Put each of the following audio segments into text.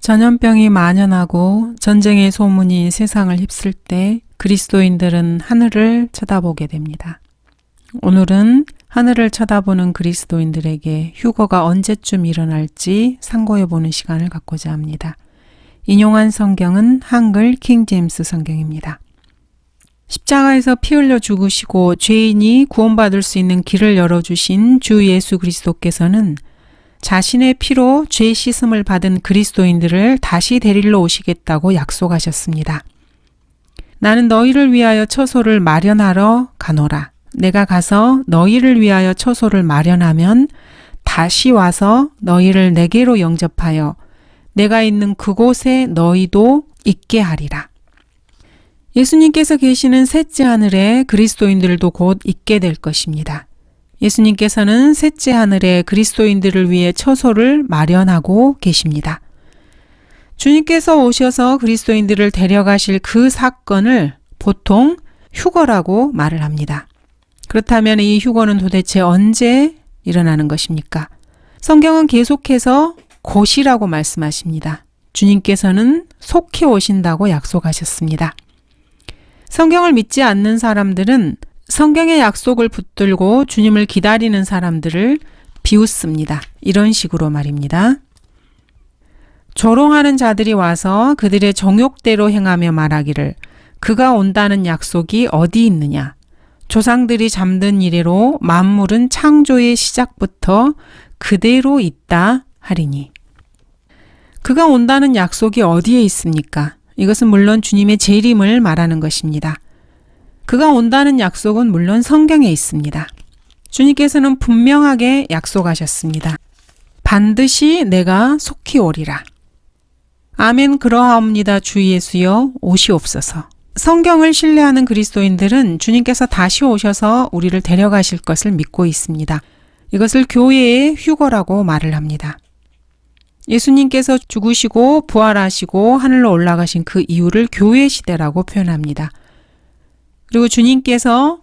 전염병이 만연하고 전쟁의 소문이 세상을 휩쓸 때 그리스도인들은 하늘을 쳐다보게 됩니다. 오늘은 하늘을 쳐다보는 그리스도인들에게 휴거가 언제쯤 일어날지 상고해보는 시간을 갖고자 합니다. 인용한 성경은 한글 킹제임스 성경입니다. 십자가에서 피 흘려 죽으시고 죄인이 구원받을 수 있는 길을 열어주신 주 예수 그리스도께서는 자신의 피로 죄 씻음을 받은 그리스도인들을 다시 데리러 오시겠다고 약속하셨습니다. 나는 너희를 위하여 처소를 마련하러 가노라. 내가 가서 너희를 위하여 처소를 마련하면 다시 와서 너희를 내게로 영접하여 내가 있는 그곳에 너희도 있게 하리라. 예수님께서 계시는 셋째 하늘에 그리스도인들도 곧 있게 될 것입니다. 예수님께서는 셋째 하늘에 그리스도인들을 위해 처소를 마련하고 계십니다. 주님께서 오셔서 그리스도인들을 데려가실 그 사건을 보통 휴거라고 말을 합니다. 그렇다면 이 휴거는 도대체 언제 일어나는 것입니까? 성경은 계속해서 곧이라고 말씀하십니다. 주님께서는 속히 오신다고 약속하셨습니다. 성경을 믿지 않는 사람들은 성경의 약속을 붙들고 주님을 기다리는 사람들을 비웃습니다. 이런 식으로 말입니다. 조롱하는 자들이 와서 그들의 정욕대로 행하며 말하기를 그가 온다는 약속이 어디 있느냐? 조상들이 잠든 이래로 만물은 창조의 시작부터 그대로 있다 하리니. 그가 온다는 약속이 어디에 있습니까? 이것은 물론 주님의 재림을 말하는 것입니다. 그가 온다는 약속은 물론 성경에 있습니다. 주님께서는 분명하게 약속하셨습니다. 반드시 내가 속히 오리라. 아멘 그러하옵니다. 주 예수여 오시옵소서. 성경을 신뢰하는 그리스도인들은 주님께서 다시 오셔서 우리를 데려가실 것을 믿고 있습니다. 이것을 교회의 휴거라고 말을 합니다. 예수님께서 죽으시고 부활하시고 하늘로 올라가신 그 이유를 교회 시대라고 표현합니다. 그리고 주님께서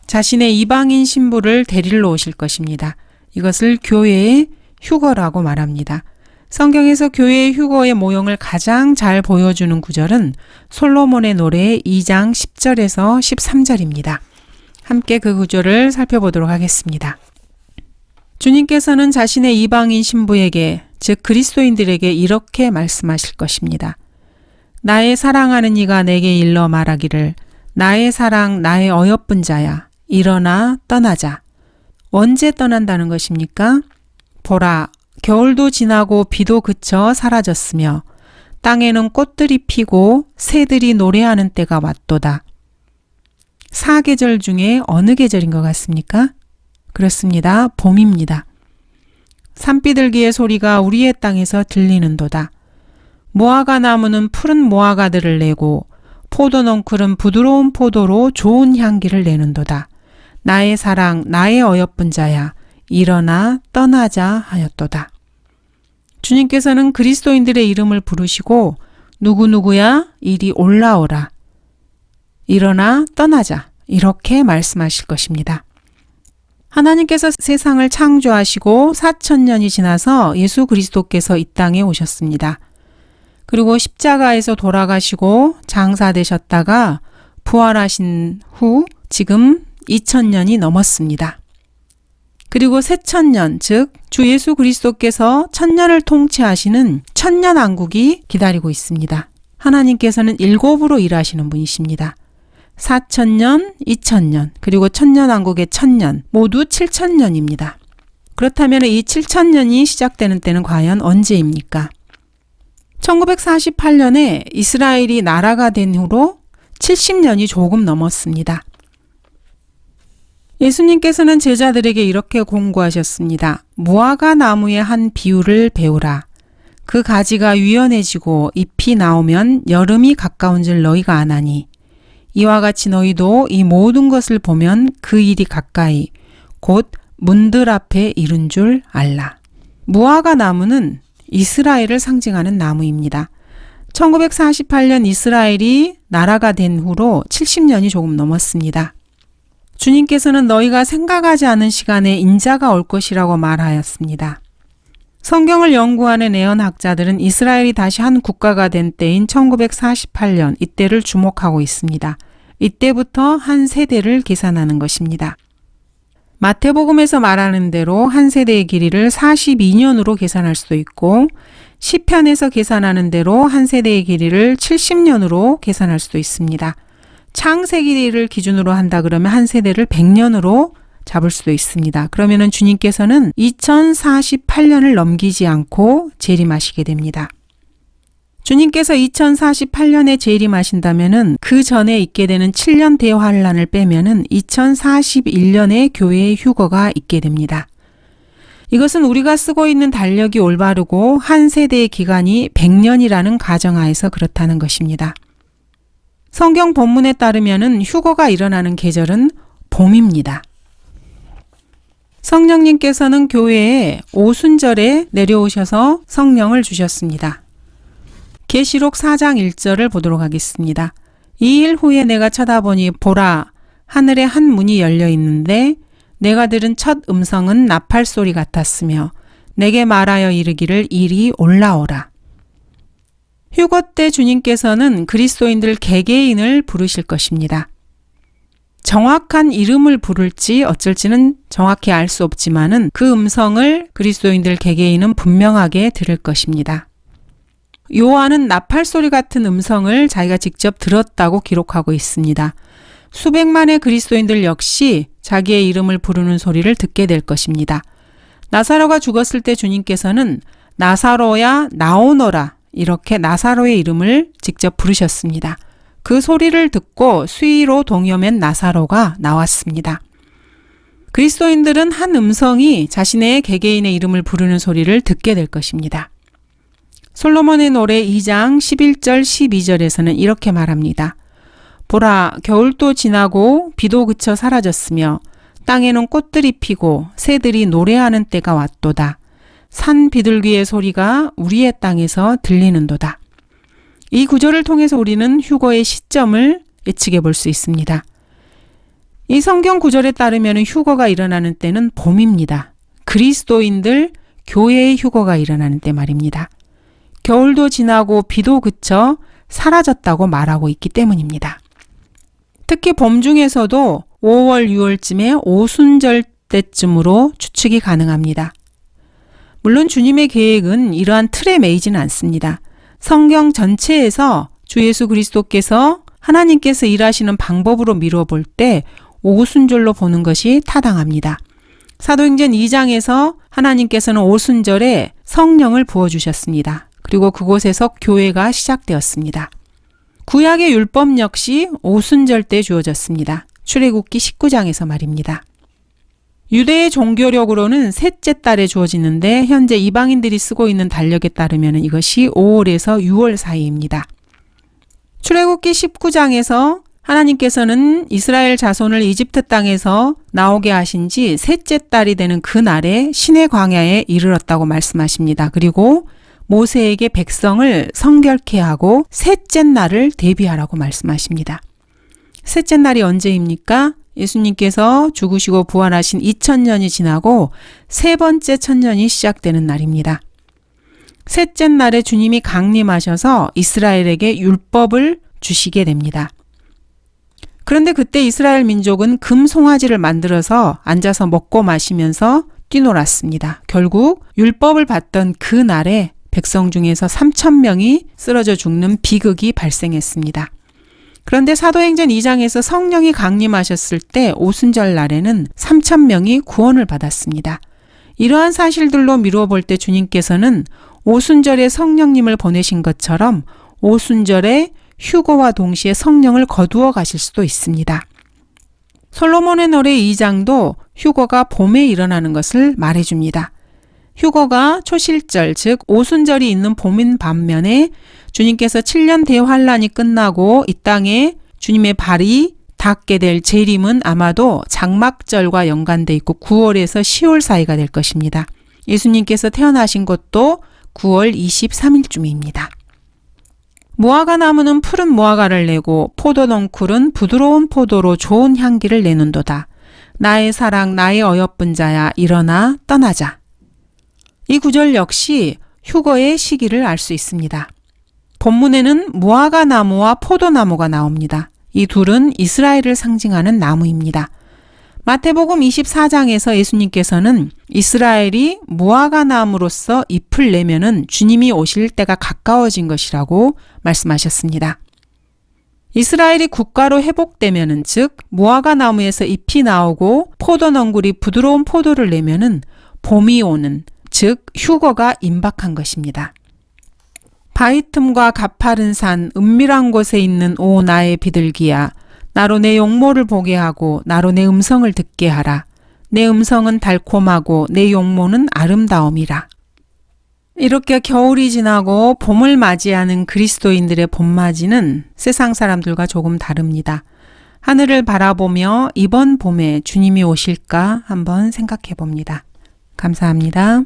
자신의 이방인 신부를 데리러 오실 것입니다. 이것을 교회의 휴거라고 말합니다. 성경에서 교회의 휴거의 모형을 가장 잘 보여주는 구절은 솔로몬의 노래 2장 10절에서 13절입니다. 함께 그 구절을 살펴보도록 하겠습니다. 주님께서는 자신의 이방인 신부에게, 즉 그리스도인들에게 이렇게 말씀하실 것입니다. 나의 사랑하는 이가 내게 일러 말하기를 나의 사랑, 나의 어여쁜 자야, 일어나 떠나자. 언제 떠난다는 것입니까? 보라, 겨울도 지나고 비도 그쳐 사라졌으며 땅에는 꽃들이 피고 새들이 노래하는 때가 왔도다. 사계절 중에 어느 계절인 것 같습니까? 그렇습니다. 봄입니다. 산비둘기의 소리가 우리의 땅에서 들리는도다. 무화과 나무는 푸른 무화과들을 내고 포도넝쿨은 부드러운 포도로 좋은 향기를 내는도다. 나의 사랑, 나의 어여쁜 자야, 일어나 떠나자 하였도다. 주님께서는 그리스도인들의 이름을 부르시고 누구누구야 이리 올라오라. 일어나 떠나자. 이렇게 말씀하실 것입니다. 하나님께서 세상을 창조하시고 4000년이 지나서 예수 그리스도께서 이 땅에 오셨습니다. 그리고 십자가에서 돌아가시고 장사되셨다가 부활하신 후 지금 2000년이 넘었습니다. 그리고 새천년, 즉 주 예수 그리스도께서 천년을 통치하시는 천년왕국이 기다리고 있습니다. 하나님께서는 7으로 일하시는 분이십니다. 4000년, 2000년, 그리고 천년왕국의 1000년, 모두 7000년입니다. 그렇다면 이 7000년이 시작되는 때는 과연 언제입니까? 1948년에 이스라엘이 나라가 된 후로 70년이 조금 넘었습니다. 예수님께서는 제자들에게 이렇게 공고하셨습니다. 무화과 나무의 한 비유를 배우라. 그 가지가 유연해지고 잎이 나오면 여름이 가까운 줄 너희가 아나니 이와 같이 너희도 이 모든 것을 보면 그 일이 가까이 곧 문들 앞에 이른 줄 알라. 무화과 나무는 이스라엘을 상징하는 나무입니다. 1948년 이스라엘이 나라가 된 후로 70년이 조금 넘었습니다. 주님께서는 너희가 생각하지 않은 시간에 인자가 올 것이라고 말하였습니다. 성경을 연구하는 애언학자들은 이스라엘이 다시 한 국가가 된 때인 1948년 이때를 주목하고 있습니다. 이때부터 한 세대를 계산하는 것입니다. 마태복음에서 말하는 대로 한 세대의 길이를 42년으로 계산할 수도 있고 시편에서 계산하는 대로 한 세대의 길이를 70년으로 계산할 수도 있습니다. 창세기를 기준으로 한다 그러면 한 세대를 100년으로 잡을 수도 있습니다. 그러면은 주님께서는 2048년을 넘기지 않고 재림하시게 됩니다. 주님께서 2048년에 재림하신다면은 그 전에 있게 되는 7년 대환란을 빼면은 2041년에 교회의 휴거가 있게 됩니다. 이것은 우리가 쓰고 있는 달력이 올바르고 한 세대의 기간이 100년이라는 가정하에서 그렇다는 것입니다. 성경 본문에 따르면은 휴거가 일어나는 계절은 봄입니다. 성령님께서는 교회에 오순절에 내려오셔서 성령을 주셨습니다. 계시록 4장 1절을 보도록 하겠습니다. 2일 후에 내가 쳐다보니 보라 하늘에 한 문이 열려 있는데 내가 들은 첫 음성은 나팔 소리 같았으며 내게 말하여 이르기를 이리 올라오라. 휴거 때 주님께서는 그리스도인들 개개인을 부르실 것입니다. 정확한 이름을 부를지 어쩔지는 정확히 알 수 없지만은 그 음성을 그리스도인들 개개인은 분명하게 들을 것입니다. 요한은 나팔 소리 같은 음성을 자기가 직접 들었다고 기록하고 있습니다. 수백만의 그리스도인들 역시 자기의 이름을 부르는 소리를 듣게 될 것입니다. 나사로가 죽었을 때 주님께서는 나사로야 나오너라 이렇게 나사로의 이름을 직접 부르셨습니다. 그 소리를 듣고 수위로 동여맨 나사로가 나왔습니다. 그리스도인들은 한 음성이 자신의 개개인의 이름을 부르는 소리를 듣게 될 것입니다. 솔로몬의 노래 2장 11절 12절에서는 이렇게 말합니다. 보라, 겨울도 지나고 비도 그쳐 사라졌으며 땅에는 꽃들이 피고 새들이 노래하는 때가 왔도다. 산 비둘기의 소리가 우리의 땅에서 들리는도다. 이 구절을 통해서 우리는 휴거의 시점을 예측해 볼 수 있습니다. 이 성경 구절에 따르면 휴거가 일어나는 때는 봄입니다. 그리스도인들 교회의 휴거가 일어나는 때 말입니다. 겨울도 지나고 비도 그쳐 사라졌다고 말하고 있기 때문입니다. 특히 봄 중에서도 5월, 6월쯤에 오순절 때쯤으로 추측이 가능합니다. 물론 주님의 계획은 이러한 틀에 매이지는 않습니다. 성경 전체에서 주 예수 그리스도께서 하나님께서 일하시는 방법으로 미루어 볼 때 오순절로 보는 것이 타당합니다. 사도행전 2장에서 하나님께서는 오순절에 성령을 부어주셨습니다. 그리고 그곳에서 교회가 시작되었습니다. 구약의 율법 역시 오순절 때 주어졌습니다. 출애굽기 19장에서 말입니다. 유대의 종교력으로는 셋째 달에 주어지는데 현재 이방인들이 쓰고 있는 달력에 따르면 이것이 5월에서 6월 사이입니다. 출애굽기 19장에서 하나님께서는 이스라엘 자손을 이집트 땅에서 나오게 하신 지 셋째 달이 되는 그날에 시내 광야에 이르렀다고 말씀하십니다. 그리고 모세에게 백성을 성결케 하고 셋째 날을 대비하라고 말씀하십니다. 셋째 날이 언제입니까? 예수님께서 죽으시고 부활하신 2000년이 지나고 세 번째 천년이 시작되는 날입니다. 셋째 날에 주님이 강림하셔서 이스라엘에게 율법을 주시게 됩니다. 그런데 그때 이스라엘 민족은 금 송아지를 만들어서 앉아서 먹고 마시면서 뛰놀았습니다. 결국 율법을 받던 그 날에 백성 중에서 3,000명이 쓰러져 죽는 비극이 발생했습니다. 그런데 사도행전 2장에서 성령이 강림하셨을 때 오순절 날에는 3,000명이 구원을 받았습니다. 이러한 사실들로 미루어 볼 때 주님께서는 오순절에 성령님을 보내신 것처럼 오순절에 휴거와 동시에 성령을 거두어 가실 수도 있습니다. 솔로몬의 노래 2장도 휴거가 봄에 일어나는 것을 말해줍니다. 휴거가 초실절, 즉 오순절이 있는 봄인 반면에 주님께서 7년 대환란이 끝나고 이 땅에 주님의 발이 닿게 될 재림은 아마도 장막절과 연관돼 있고 9월에서 10월 사이가 될 것입니다. 예수님께서 태어나신 것도 9월 23일쯤입니다. 무화과 나무는 푸른 무화과를 내고 포도넝쿨은 부드러운 포도로 좋은 향기를 내는도다. 나의 사랑, 나의 어여쁜 자야, 일어나 떠나자. 이 구절 역시 휴거의 시기를 알 수 있습니다. 본문에는 무화과 나무와 포도나무가 나옵니다. 이 둘은 이스라엘을 상징하는 나무입니다. 마태복음 24장에서 예수님께서는 이스라엘이 무화과 나무로서 잎을 내면은 주님이 오실 때가 가까워진 것이라고 말씀하셨습니다. 이스라엘이 국가로 회복되면은, 즉 무화과 나무에서 잎이 나오고 포도넝굴이 부드러운 포도를 내면은 봄이 오는, 즉 휴거가 임박한 것입니다. 바위 틈과 가파른 산, 은밀한 곳에 있는 오 나의 비둘기야, 나로 내 용모를 보게 하고 나로 내 음성을 듣게 하라. 내 음성은 달콤하고 내 용모는 아름다움이라. 이렇게 겨울이 지나고 봄을 맞이하는 그리스도인들의 봄맞이는 세상 사람들과 조금 다릅니다. 하늘을 바라보며 이번 봄에 주님이 오실까 한번 생각해 봅니다. 감사합니다.